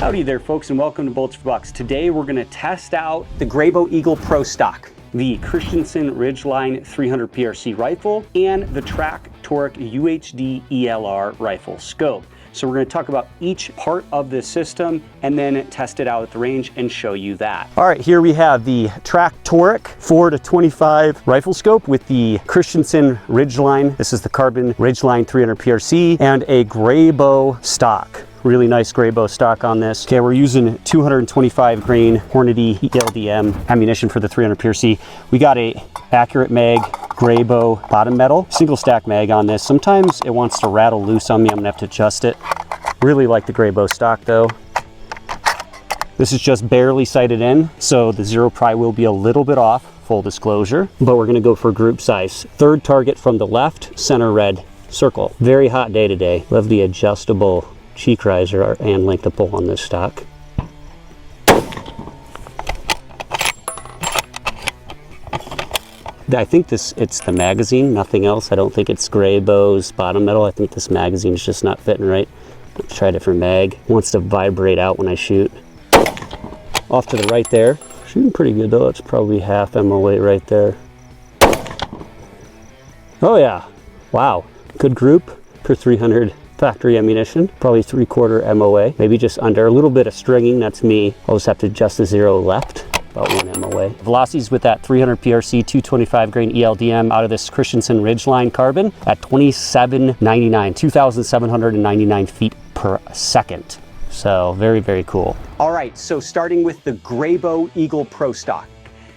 Howdy there folks, and welcome to Bullets for Bucks. Today we're going to test out the Grayboe Eagle Pro Stock, the Christensen Ridgeline 300 PRC rifle, and the Track Torque UHD ELR rifle scope. So we're going to talk about each part of this system and then test it out at the range and show you that. All right, here we have the Track Torque 4-25 rifle scope with the Christensen Ridgeline. This is the carbon Ridgeline 300 PRC and a Grayboe stock. Really nice Grayboe stock on this. Okay, we're using 225 grain Hornady ELDM ammunition for the 300 PRC. We got a accurate mag Grayboe bottom metal, single stack mag on this. Sometimes it wants to rattle loose on me. I'm gonna have to adjust it. Really like the Grayboe stock though. This is just barely sighted in, so the zero pry will be a little bit off, full disclosure, but we're gonna go for group size. Third target from the left, center red circle. Very hot day today. Love the adjustable cheek riser and length of pull on this stock. I think it's the magazine, nothing else. I don't think it's Grayboe's bottom metal. I think this magazine is just not fitting right. Let's try a different mag. It wants to vibrate out when I shoot. Off to the right there. Shooting pretty good though. It's probably half ammo weight right there. Oh yeah, wow. Good group per 300 factory ammunition, probably 3/4 MOA, maybe just under. A little bit of stringing, that's me. I'll just have to adjust the zero left, about 1 MOA. Velocities with that 300 PRC 225 grain ELDM out of this Christensen Ridgeline carbon at 2799, 2,799 feet per second. So very, very cool. All right, so starting with the Grayboe Eagle Pro Stock.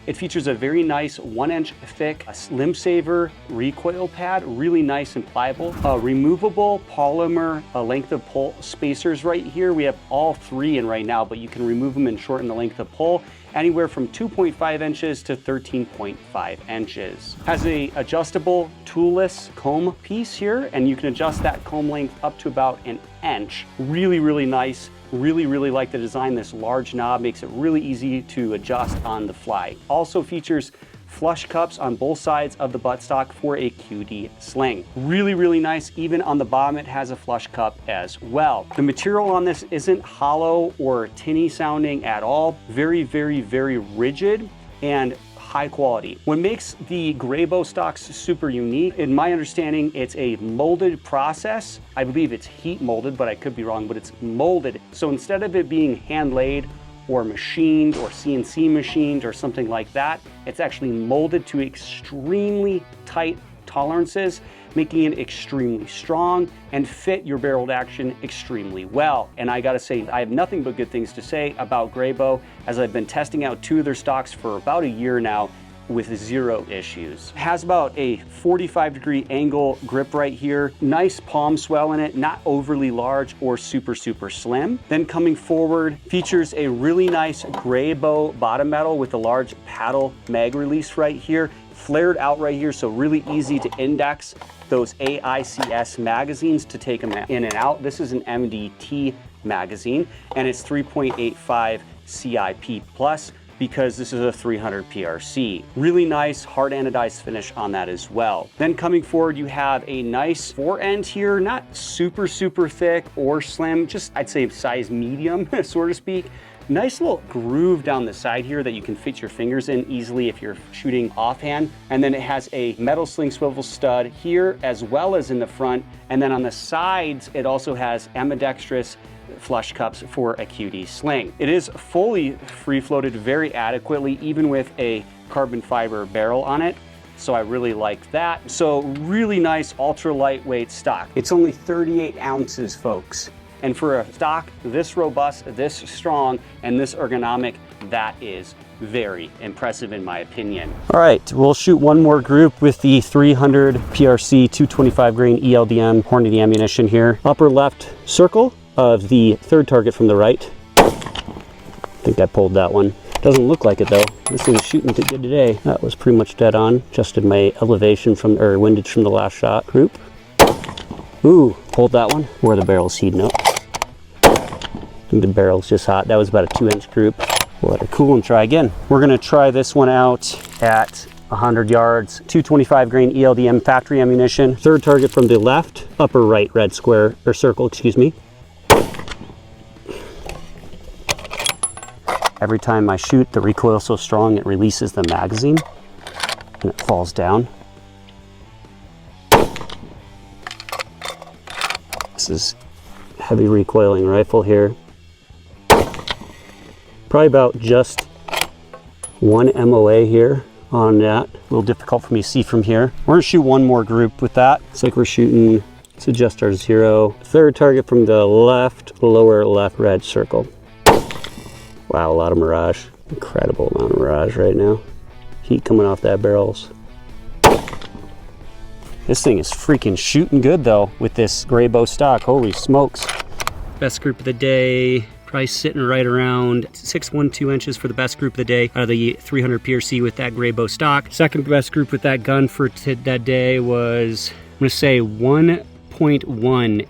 It features a very nice 1-inch thick limb saver recoil pad, really nice and pliable. Removable polymer length of pull spacers right here. We have all three in right now, but you can remove them and shorten the length of pull anywhere from 2.5 inches to 13.5 inches. Has a adjustable toolless comb piece here, and you can adjust that comb length up to about 1 inch. Really, really nice. Really like the design. This large knob makes it really easy to adjust on the fly. Also features flush cups on both sides of the buttstock for a QD sling. Really nice. Even on the bottom, it has a flush cup as well. The material on this isn't hollow or tinny sounding at all. Very rigid and high quality. What makes the Grayboe stocks super unique, in my understanding, it's a molded process. I believe it's heat molded, but I could be wrong, but it's molded. So instead of it being hand laid or machined or CNC machined or something like that, it's actually molded to extremely tight tolerances, making it extremely strong and fit your barreled action extremely well. And I gotta say, I have nothing but good things to say about Grayboe, as I've been testing out 2 of their stocks for about a year now with 0 issues. Has about a 45-degree angle grip right here. Nice palm swell in it, not overly large or super slim. Then coming forward, features a really nice Grayboe bottom metal with a large paddle mag release right here, flared out right here, so really easy to index those AICS magazines to take them in and out. This is an MDT magazine, and it's 3.85 CIP plus, because this is a 300 PRC. Really nice hard anodized finish on that as well. Then coming forward, you have a nice fore end here, not super thick or slim, just I'd say size medium, so to speak. Nice little groove down the side here that you can fit your fingers in easily if you're shooting offhand. And then it has a metal sling swivel stud here as well as in the front. And then on the sides, it also has ambidextrous flush cups for a QD sling. It is fully free floated very adequately, even with a carbon fiber barrel on it. So I really like that. So really nice ultra lightweight stock. It's only 38 ounces, folks. And for a stock this robust, this strong, and this ergonomic, that is very impressive in my opinion. All right, we'll shoot one more group with the 300 PRC 225 grain ELDM Hornady ammunition here. Upper left circle of the third target from the right. I think I pulled that one. Doesn't look like it though. This thing is shooting too good today. That was pretty much dead on. Adjusted my elevation from, or windage from the last shot group. Ooh, pulled that one. Where the barrel's heating up. I think the barrel's just hot. That was about a 2-inch group. We'll let it cool and try again. We're gonna try this one out at 100 yards, 225 grain ELDM factory ammunition. Third target from the left, upper right red square, or circle, excuse me. Every time I shoot, the recoil is so strong it releases the magazine and it falls down. This is heavy recoiling rifle here. Probably about just 1 MOA here on that. A little difficult for me to see from here. We're gonna shoot one more group with that. It's like we're shooting, let's adjust our 0. Third target from the left, lower left red circle. Wow, a lot of mirage. Incredible amount of mirage right now. Heat coming off that barrels. This thing is freaking shooting good though with this gray bow stock. Holy smokes. Best group of the day, probably sitting right around 6.12 inches for the best group of the day out of the 300 PRC with that gray bow stock. Second best group with that gun for that day was, I'm gonna say 1.1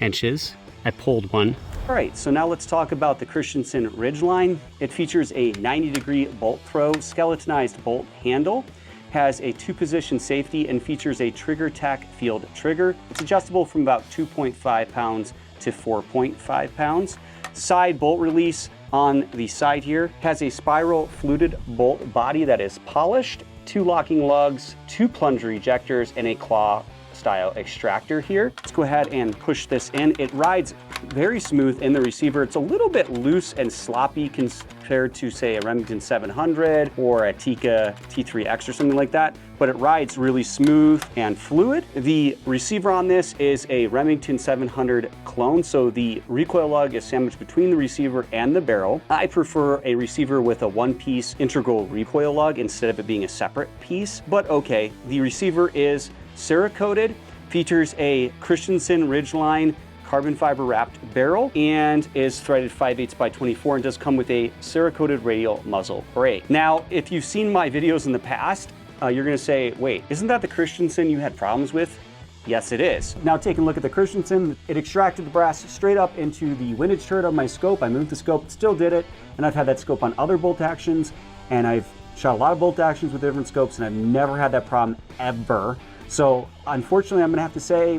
inches. I pulled one. All right, so now let's talk about the Christensen Ridgeline. It features a 90-degree bolt throw, skeletonized bolt handle, has a 2-position safety, and features a Trigger Tech field trigger. It's adjustable from about 2.5 pounds to 4.5 pounds. Side bolt release on the side here has a spiral fluted bolt body that is polished, 2 locking lugs, 2 plunger ejectors, and a claw style extractor here. Let's go ahead and push this in. It rides very smooth in the receiver. It's a little bit loose and sloppy compared to, say, a Remington 700 or a Tikka T3X or something like that, but it rides really smooth and fluid. The receiver on this is a Remington 700 clone, so the recoil lug is sandwiched between the receiver and the barrel. I prefer a receiver with a 1-piece integral recoil lug instead of it being a separate piece, but okay. The receiver is Cerakoted, features a Christensen Ridgeline carbon fiber wrapped barrel, and is threaded 5/8 by 24 and does come with a Cerakoted radial muzzle brake. Now, if you've seen my videos in the past, you're gonna say, wait, isn't that the Christensen you had problems with? Yes, it is. Now taking a look at the Christensen, it extracted the brass straight up into the windage turret of my scope. I moved the scope, still did it, and I've had that scope on other bolt actions, and I've shot a lot of bolt actions with different scopes, and I've never had that problem ever. So unfortunately, I'm gonna have to say,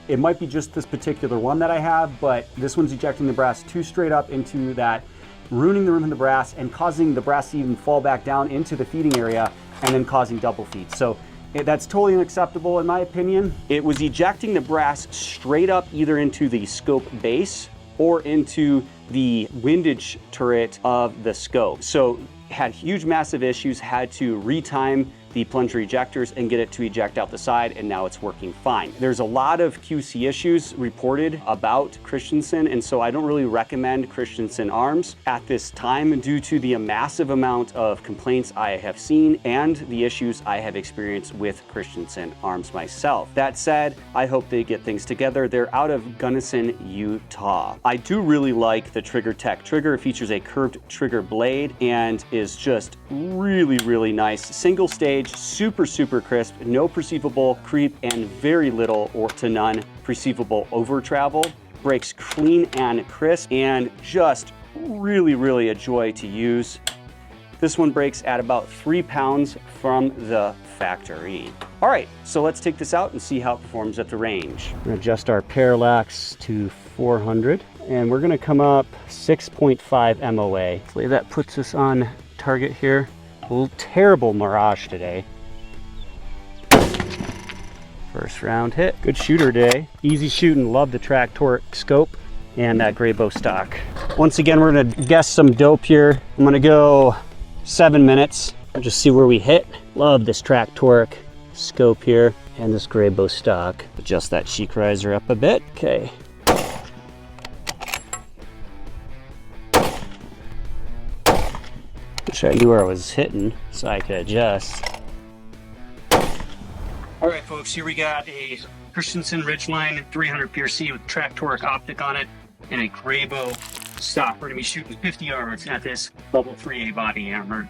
it might be just this particular one that I have, but this one's ejecting the brass too straight up into that, ruining the rim of the brass and causing the brass to even fall back down into the feeding area and then causing double feed. So that's totally unacceptable in my opinion. It was ejecting the brass straight up either into the scope base or into the windage turret of the scope. So had huge massive issues, had to retime the plunger ejectors and get it to eject out the side, and now it's working fine. There's a lot of QC issues reported about Christensen, and so I don't really recommend Christensen arms at this time due to the massive amount of complaints I have seen and the issues I have experienced with Christensen arms myself. That said, I hope they get things together. They're out of Gunnison, Utah. I do really like the Trigger Tech trigger. It features a curved trigger blade and is just really, really nice. Single stage, super crisp, no perceivable creep, and very little or to none perceivable over travel. Brakes clean and crisp, and just really a joy to use. This one brakes at about 3 pounds from the factory. All right, so let's take this out and see how it performs at the range. We're gonna adjust our parallax to 400, and we're gonna come up 6.5 MOA. Hopefully that puts us on target here. A little terrible mirage today. First round hit. Good shooter day. Easy shooting. Love the track torque scope and that gray bow stock. Once again, we're gonna guess some dope here. I'm gonna go 7 minutes and just see where we hit. Love this track torque scope here and this gray bow stock. Adjust that cheek riser up a bit. Okay. Wish I knew where I was hitting so I could adjust. All right, folks, here we got a Christensen Ridgeline 300 PRC with track torque optic on it and a gray bow stock. We're gonna be shooting 50 yards at this level 3A body armor.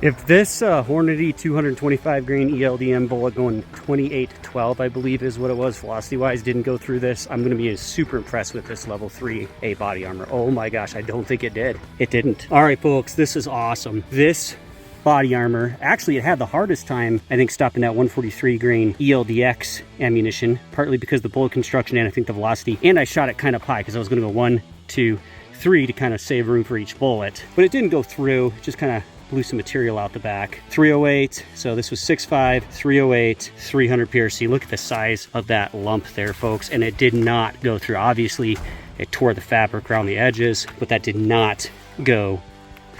If this Hornady 225 grain ELDM bullet going 28-12, I believe is what it was velocity-wise, didn't go through this, I'm gonna be super impressed with this level 3A body armor. Oh my gosh, I don't think it did. It didn't. All right, folks, this is awesome. This body armor, actually it had the hardest time, I think, stopping that 143 grain ELDX ammunition, partly because of the bullet construction and I think the velocity, and I shot it kind of high because I was gonna go 1, 2, 3 to kind of save room for each bullet. But it didn't go through, just kind of blew some material out the back. 308, so this was 6.5, 308, 300 PRC. Look at the size of that lump there, folks, and it did not go through. Obviously, it tore the fabric around the edges, but that did not go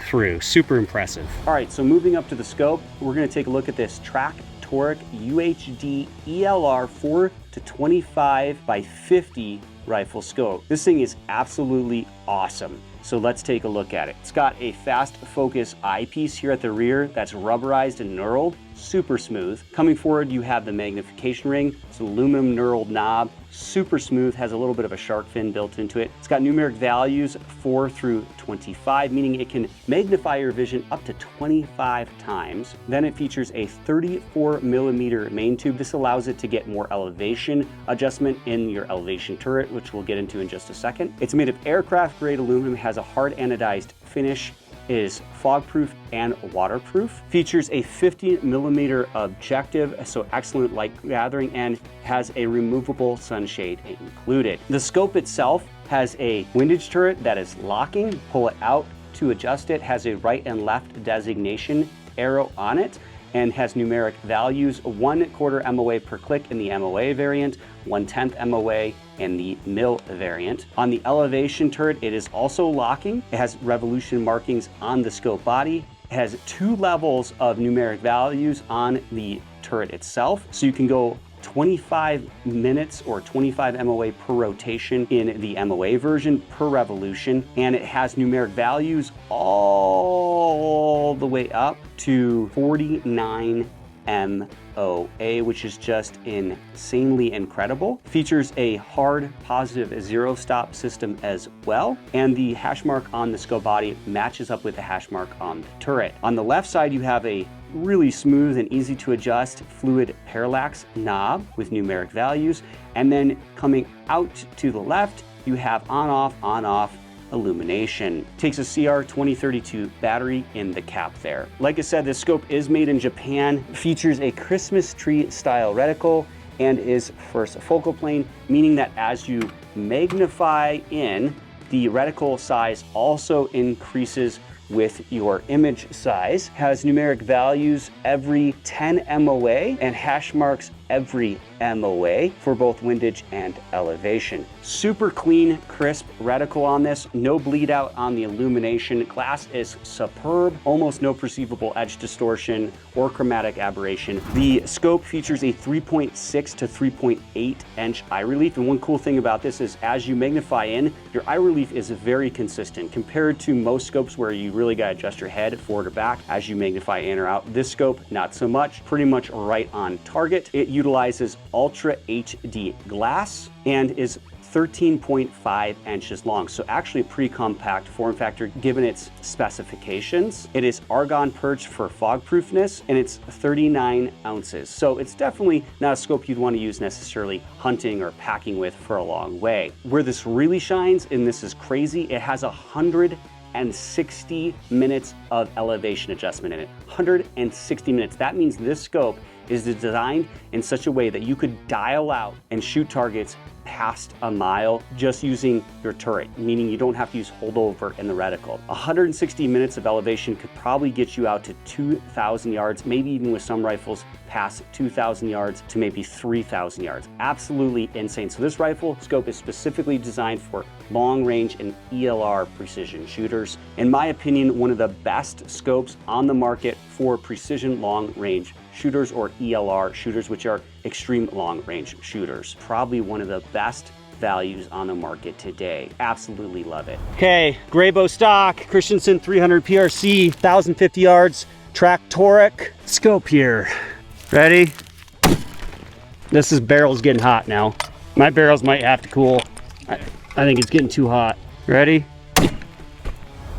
through. Super impressive. All right, so moving up to the scope, we're gonna take a look at this Track Toric UHD ELR 4 to 25 by 50 rifle scope. This thing is absolutely awesome. So let's take a look at it. It's got a fast focus eyepiece here at the rear that's rubberized and knurled, super smooth. Coming forward, you have the magnification ring. It's an aluminum knurled knob, super smooth, has a little bit of a shark fin built into it. It's got numeric values 4 through 25, meaning it can magnify your vision up to 25 times. Then it features a 34 millimeter main tube. This allows it to get more elevation adjustment in your elevation turret, which we'll get into in just a second. It's made of aircraft grade aluminum, has a hard anodized finish, is fog proof and waterproof, features a 50 millimeter objective, so excellent light gathering, and has a removable sunshade included. The scope itself has a windage turret that is locking. Pull it out to adjust it, has a right and left designation arrow on it, and has numeric values, 1/4 MOA per click in the MOA variant, 1/10 MOA in the mil variant. On the elevation turret, it is also locking. It has revolution markings on the scope body. It has 2 levels of numeric values on the turret itself, so you can go 25 minutes or 25 MOA per rotation in the MOA version per revolution, and it has numeric values all the way up to 49 MOA, which is just insanely incredible. Features a hard positive 0 stop system as well, and the hash mark on the scope body matches up with the hash mark on the turret. On the left side, you have a really smooth and easy to adjust fluid parallax knob with numeric values, and then coming out to the left, you have on-off illumination. Takes a CR 2032 battery in the cap there. Like I said, this scope is made in Japan, features a Christmas tree style reticle, and is first focal plane, meaning that as you magnify in, the reticle size also increases with your image size. Has numeric values every 10 MOA and hash marks every MOA for both windage and elevation. Super clean, crisp reticle on this. No bleed out on the illumination. Glass is superb. Almost no perceivable edge distortion or chromatic aberration. The scope features a 3.6 to 3.8 inch eye relief. And one cool thing about this is as you magnify in, your eye relief is very consistent compared to most scopes where you really got to adjust your head forward or back as you magnify in or out. This scope, not so much, pretty much right on target. It utilizes Ultra HD glass and is 13.5 inches long, so actually a pretty compact form factor given its specifications. It is argon purged for fog proofness, and it's 39 ounces. So it's definitely not a scope you'd want to use necessarily hunting or packing with for a long way. Where this really shines, and this is crazy, it has 160 minutes of elevation adjustment in it. 160 minutes. That means this scope is designed in such a way that you could dial out and shoot targets past a mile just using your turret, meaning you don't have to use holdover in the reticle. 160 minutes of elevation could probably get you out to 2,000 yards, maybe even with some rifles past 2,000 yards to maybe 3,000 yards. Absolutely insane. So this rifle scope is specifically designed for long range and ELR precision shooters. In my opinion, one of the best scopes on the market for precision long range shooters, or ELR shooters, which are extreme long range shooters. Probably one of the best values on the market today. Absolutely love it. Okay, gray bow stock, Christensen 300 PRC, 1,050 yards, Track Toric scope here. Ready? This barrel's getting hot now. My barrels might have to cool. I think it's getting too hot. Ready?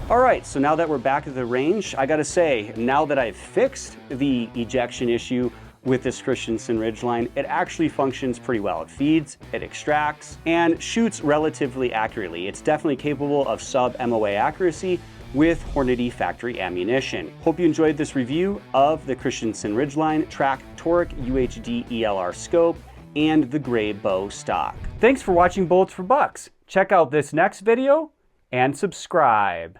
All right, so now that we're back at the range, I gotta say, now that I've fixed the ejection issue with this Christensen Ridgeline, it actually functions pretty well. It feeds, it extracts, and shoots relatively accurately. It's definitely capable of sub-MOA accuracy with Hornady factory ammunition. Hope you enjoyed this review of the Christensen Ridgeline Track Toric UHD ELR scope and the gray bow stock. Thanks for watching Bullets for Bucks. Check out this next video and subscribe.